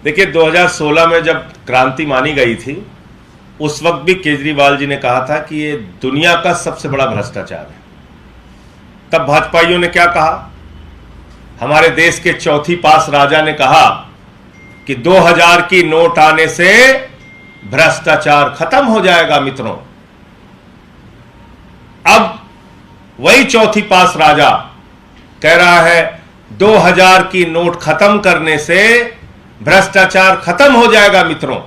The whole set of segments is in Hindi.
देखिए 2016 में जब क्रांति मानी गई थी उस वक्त भी केजरीवाल जी ने कहा था कि ये दुनिया का सबसे बड़ा भ्रष्टाचार है। तब भाजपाइयों ने क्या कहा? हमारे देश के चौथी पास राजा ने कहा कि 2000 की नोट आने से भ्रष्टाचार खत्म हो जाएगा मित्रों। अब वही चौथी पास राजा कह रहा है 2000 की नोट खत्म करने से भ्रष्टाचार खत्म हो जाएगा मित्रों।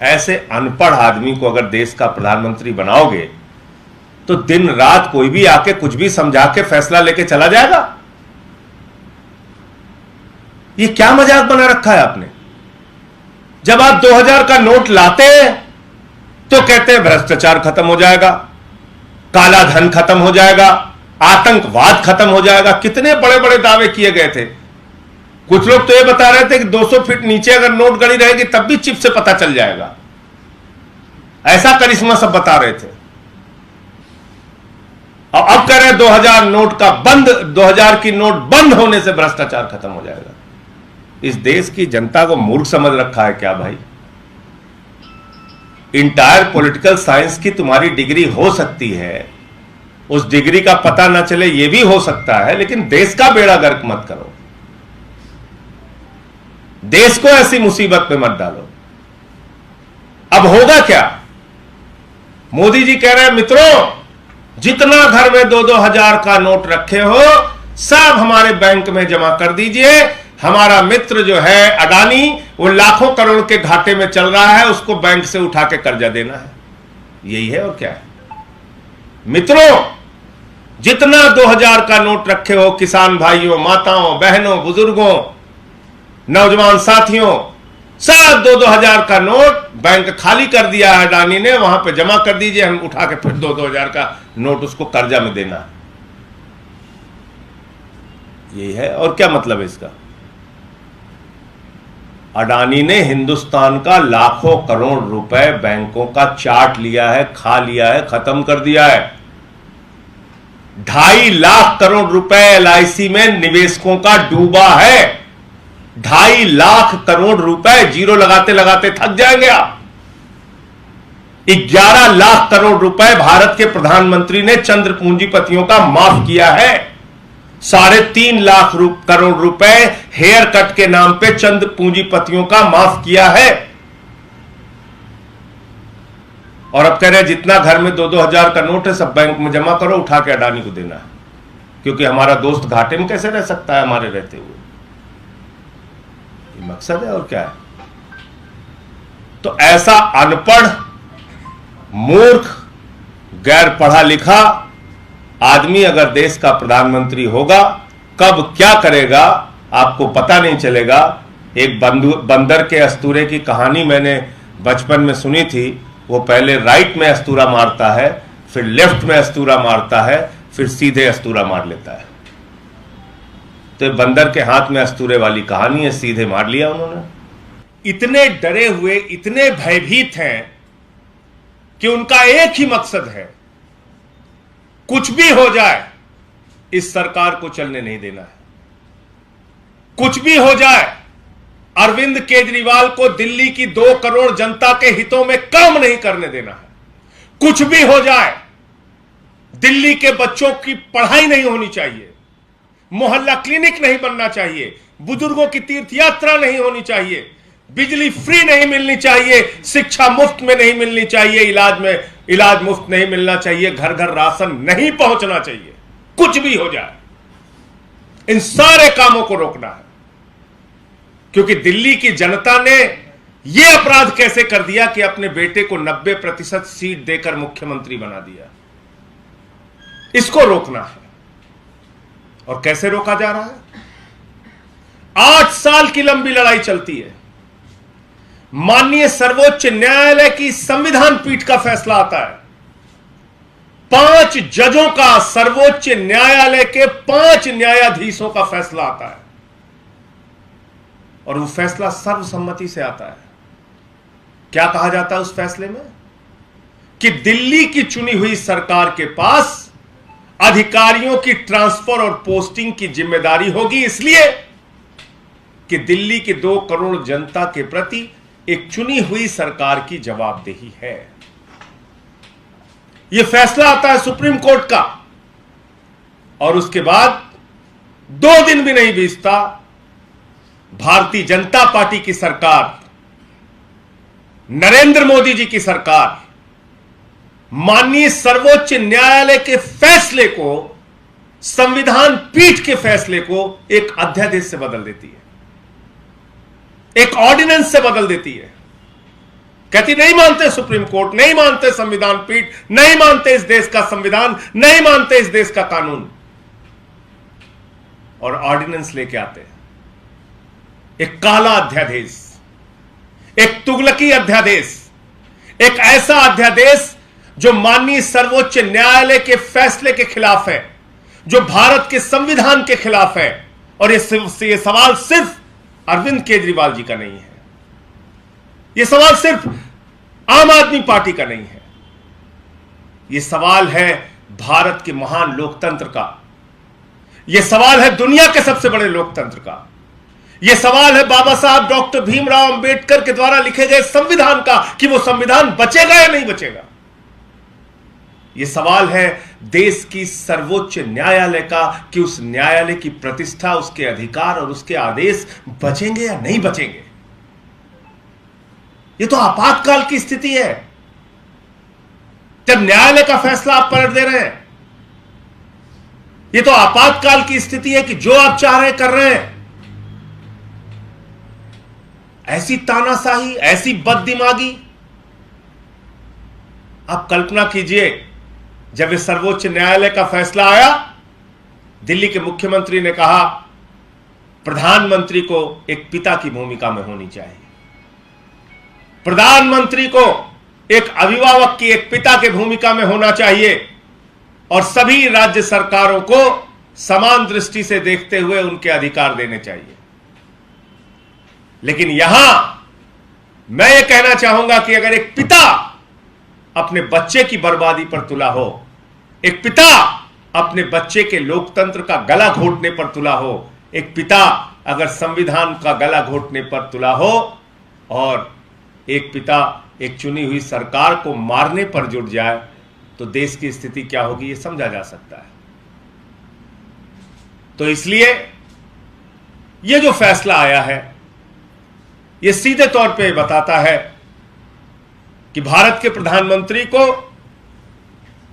ऐसे अनपढ़ आदमी को अगर देश का प्रधानमंत्री बनाओगे तो दिन रात कोई भी आके कुछ भी समझा के फैसला लेके चला जाएगा। ये क्या मजाक बना रखा है आपने? जब आप 2000 का नोट लाते हैं तो कहते हैं भ्रष्टाचार खत्म हो जाएगा, काला धन खत्म हो जाएगा, आतंकवाद खत्म हो जाएगा। कितने बड़े बड़े दावे किए गए थे। कुछ लोग तो ये बता रहे थे कि 200 फीट नीचे अगर नोट गड़ी रहेगी तब भी चिप से पता चल जाएगा। ऐसा करिश्मा सब बता रहे थे। और अब कह रहे हैं 2000 की नोट बंद होने से भ्रष्टाचार खत्म हो जाएगा। इस देश की जनता को मूर्ख समझ रखा है क्या भाई? इंटायर पॉलिटिकल साइंस की तुम्हारी डिग्री हो सकती है, उस डिग्री का पता ना चले यह भी हो सकता है, लेकिन देश का बेड़ा गर्क मत करो। देश को ऐसी मुसीबत में मत डालो। अब होगा क्या? मोदी जी कह रहे हैं मित्रों, जितना घर में 2-2 हजार का नोट रखे हो सब हमारे बैंक में जमा कर दीजिए। हमारा मित्र जो है अडानी, वो लाखों करोड़ के घाटे में चल रहा है, उसको बैंक से उठा के कर्जा देना है। यही है और क्या है? मित्रों, जितना 2000 का नोट रखे हो किसान भाइयों, माताओं, बहनों, बुजुर्गों, नौजवान साथियों, सब 2-2 हजार का नोट बैंक खाली कर दिया है अडानी ने, वहां पे जमा कर दीजिए। हम उठा के फिर 2-2 हजार का नोट उसको कर्जा में देना। यही है और क्या मतलब है इसका? अडानी ने हिंदुस्तान का लाखों करोड़ रुपए बैंकों का चाट लिया है, खा लिया है, खत्म कर दिया है। 2.5 लाख करोड़ रुपए LIC में निवेशकों का डूबा है। 2.5 लाख करोड़ रुपए जीरो लगाते लगाते थक जाएंगे आप। 11 लाख करोड़ रुपए भारत के प्रधानमंत्री ने चंद्र पूंजीपतियों का माफ किया है। 3.5 लाख करोड़ रुपए हेयर कट के नाम पे चंद्र पूंजीपतियों का माफ किया है। और अब कह रहे हैं जितना घर में 2-2 हजार का नोट है सब बैंक में जमा करो, उठा के अडानी को देना है, क्योंकि हमारा दोस्त घाटे में कैसे रह सकता है हमारे रहते हुए। ये मकसद है और क्या है? तो ऐसा अनपढ़, मूर्ख, गैर पढ़ा लिखा आदमी अगर देश का प्रधानमंत्री होगा, कब क्या करेगा आपको पता नहीं चलेगा। एक बंदर के अस्तूरे की कहानी मैंने बचपन में सुनी थी। वो पहले राइट में अस्तूरा मारता है, फिर लेफ्ट में अस्तूरा मारता है, फिर सीधे अस्तूरा मार लेता है। तो बंदर के हाथ में अस्तूरे वाली कहानी है, सीधे मार लिया उन्होंने। इतने डरे हुए, इतने भयभीत हैं कि उनका एक ही मकसद है, कुछ भी हो जाए इस सरकार को चलने नहीं देना है। कुछ भी हो जाए, अरविंद केजरीवाल को दिल्ली की 2 करोड़ जनता के हितों में काम नहीं करने देना है। कुछ भी हो जाए, दिल्ली के बच्चों की पढ़ाई नहीं होनी चाहिए, मोहल्ला क्लिनिक नहीं बनना चाहिए, बुजुर्गों की तीर्थ यात्रा नहीं होनी चाहिए, बिजली फ्री नहीं मिलनी चाहिए, शिक्षा मुफ्त में नहीं मिलनी चाहिए, इलाज मुफ्त नहीं मिलना चाहिए, घर घर राशन नहीं पहुंचना चाहिए। कुछ भी हो जाए, इन सारे कामों को रोकना है। क्योंकि दिल्ली की जनता ने यह अपराध कैसे कर दिया कि अपने बेटे को 90% सीट देकर मुख्यमंत्री बना दिया। इसको रोकना है। और कैसे रोका जा रहा है? 8 साल की लंबी लड़ाई चलती है। माननीय सर्वोच्च न्यायालय की संविधान पीठ का फैसला आता है। 5 जजों का, सर्वोच्च न्यायालय के 5 न्यायाधीशों का फैसला आता है। और वो फैसला सर्वसम्मति से आता है। क्या कहा जाता है उस फैसले में? कि दिल्ली की चुनी हुई सरकार के पास अधिकारियों की ट्रांसफर और पोस्टिंग की जिम्मेदारी होगी, इसलिए कि दिल्ली के 2 करोड़ जनता के प्रति एक चुनी हुई सरकार की जवाबदेही है। यह फैसला आता है सुप्रीम कोर्ट का और उसके बाद 2 दिन भी नहीं बीतता, भारतीय जनता पार्टी की सरकार, नरेंद्र मोदी जी की सरकार माननीय सर्वोच्च न्यायालय के फैसले को, संविधान पीठ के फैसले को एक अध्यादेश से बदल देती है, एक ऑर्डिनेंस से बदल देती है। कहती नहीं मानते सुप्रीम कोर्ट, नहीं मानते संविधान पीठ, नहीं मानते इस देश का संविधान, नहीं मानते इस देश का कानून, और ऑर्डिनेंस लेके आते हैं एक काला अध्यादेश, एक तुगलकी अध्यादेश, एक ऐसा अध्यादेश जो माननीय सर्वोच्च न्यायालय के फैसले के खिलाफ है, जो भारत के संविधान के खिलाफ है। और ये सवाल सिर्फ अरविंद केजरीवाल जी का नहीं है, यह सवाल सिर्फ आम आदमी पार्टी का नहीं है, यह सवाल है भारत के महान लोकतंत्र का, यह सवाल है दुनिया के सबसे बड़े लोकतंत्र का, यह सवाल है बाबा साहब डॉक्टर भीमराव अंबेडकर के द्वारा लिखे गए संविधान का कि वो संविधान बचेगा या नहीं बचेगा। यह सवाल है देश की सर्वोच्च न्यायालय का कि उस न्यायालय की प्रतिष्ठा, उसके अधिकार और उसके आदेश बचेंगे या नहीं बचेंगे। यह तो आपातकाल की स्थिति है, जब न्यायालय का फैसला आप पलट दे रहे हैं। यह तो आपातकाल की स्थिति है कि जो आप चाह रहे कर रहे हैं। ऐसी तानाशाही, ऐसी बददिमागी, आप कल्पना कीजिए जब इस सर्वोच्च न्यायालय का फैसला आया, दिल्ली के मुख्यमंत्री ने कहा प्रधानमंत्री को एक पिता की भूमिका में होनी चाहिए, प्रधानमंत्री को एक अभिभावक की, एक पिता की भूमिका में होना चाहिए और सभी राज्य सरकारों को समान दृष्टि से देखते हुए उनके अधिकार देने चाहिए। लेकिन यहां मैं यह कहना चाहूंगा कि अगर एक पिता अपने बच्चे की बर्बादी पर तुला हो, एक पिता अपने बच्चे के लोकतंत्र का गला घोटने पर तुला हो, एक पिता अगर संविधान का गला घोटने पर तुला हो और एक पिता एक चुनी हुई सरकार को मारने पर जुट जाए, तो देश की स्थिति क्या होगी यह समझा जा सकता है। तो इसलिए यह जो फैसला आया है, यह सीधे तौर पे बताता है कि भारत के प्रधानमंत्री को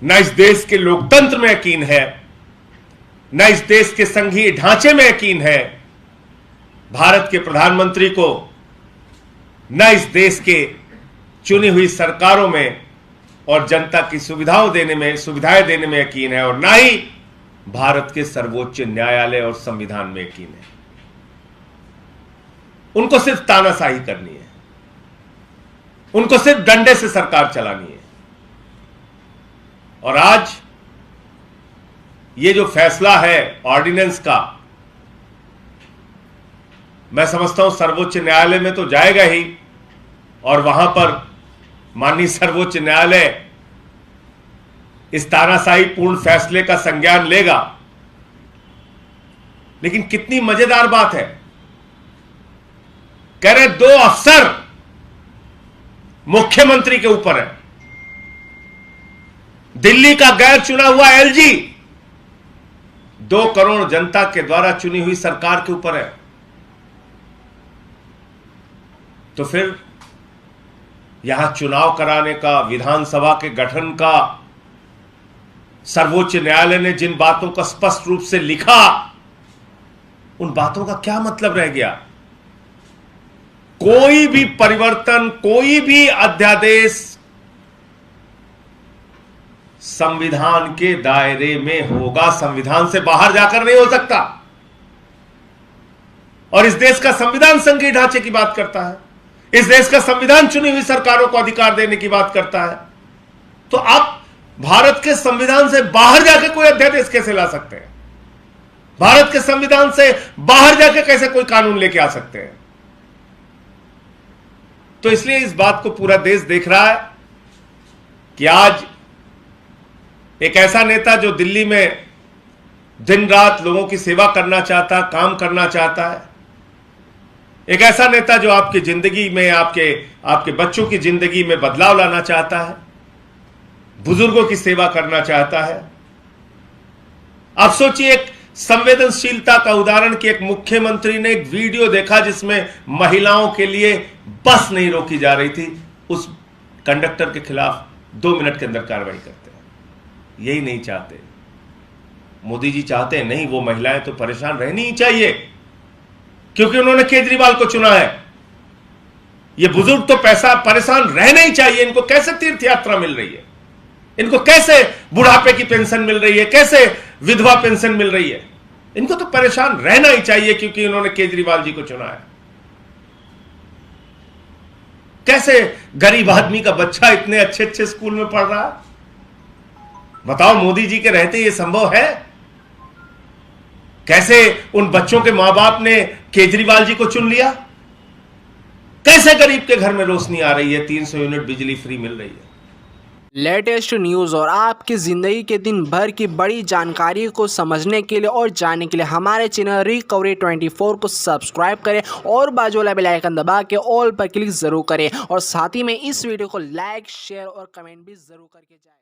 न इस देश के लोकतंत्र में यकीन है, न इस देश के संघीय ढांचे में यकीन है। भारत के प्रधानमंत्री को न इस देश के चुनी हुई सरकारों में और जनता की सुविधाएं देने में यकीन है, और न ही भारत के सर्वोच्च न्यायालय और संविधान में यकीन है। उनको सिर्फ तानाशाही करनी है, उनको सिर्फ डंडे से सरकार चलानी है। और आज ये जो फैसला है ऑर्डिनेंस का, मैं समझता हूं सर्वोच्च न्यायालय में तो जाएगा ही, और वहां पर माननीय सर्वोच्च न्यायालय इस तानाशाही पूर्ण फैसले का संज्ञान लेगा। लेकिन कितनी मजेदार बात है, कह रहे 2 अफसर मुख्यमंत्री के ऊपर है, दिल्ली का गैर चुना हुआ एलजी 2 करोड़ जनता के द्वारा चुनी हुई सरकार के ऊपर है। तो फिर यहां चुनाव कराने का, विधानसभा के गठन का, सर्वोच्च न्यायालय ने जिन बातों का स्पष्ट रूप से लिखा, उन बातों का क्या मतलब रह गया? कोई भी परिवर्तन, कोई भी अध्यादेश संविधान के दायरे में होगा, संविधान से बाहर जाकर नहीं हो सकता। और इस देश का संविधान संघीय ढांचे की बात करता है, इस देश का संविधान चुनी हुई सरकारों को अधिकार देने की बात करता है। तो आप भारत के संविधान से बाहर जाकर कोई अध्यादेश कैसे ला सकते हैं? भारत के संविधान से बाहर जाकर कैसे कोई कानून लेके आ सकते हैं? तो इसलिए इस बात को पूरा देश देख रहा है कि आज एक ऐसा नेता जो दिल्ली में दिन रात लोगों की सेवा करना चाहता है, काम करना चाहता है, एक ऐसा नेता जो आपकी जिंदगी में, आपके बच्चों की जिंदगी में बदलाव लाना चाहता है, बुजुर्गों की सेवा करना चाहता है। आप सोचिए, एक संवेदनशीलता का उदाहरण कि एक मुख्यमंत्री ने एक वीडियो देखा जिसमें महिलाओं के लिए बस नहीं रोकी जा रही थी, उस कंडक्टर के खिलाफ 2 मिनट के अंदर कार्रवाई करते हैं। यही नहीं चाहते मोदी जी, चाहते हैं नहीं, वो महिलाएं तो परेशान रहनी ही चाहिए क्योंकि उन्होंने केजरीवाल को चुना है। ये बुजुर्ग तो परेशान रहना ही चाहिए। इनको कैसे तीर्थ यात्रा मिल रही है, इनको कैसे बुढ़ापे की पेंशन मिल रही है, कैसे विधवा पेंशन मिल रही है, इनको तो परेशान रहना ही चाहिए क्योंकि इन्होंने केजरीवाल जी को चुना है। कैसे गरीब आदमी का बच्चा इतने अच्छे अच्छे स्कूल में पढ़ रहा है? बताओ, मोदी जी के रहते ये संभव है? कैसे उन बच्चों के मां बाप ने केजरीवाल जी को चुन लिया? कैसे गरीब के घर में रोशनी आ रही है, 300 यूनिट बिजली फ्री मिल रही है? लेटेस्ट न्यूज़ और आपकी ज़िंदगी के दिन भर की बड़ी जानकारी को समझने के लिए और जानने के लिए हमारे चैनल रिकवरी 24 को सब्सक्राइब करें और बाजू वाला बेल आइकन दबा के ऑल पर क्लिक ज़रूर करें और साथ ही में इस वीडियो को लाइक, शेयर और कमेंट भी ज़रूर करके जाएं।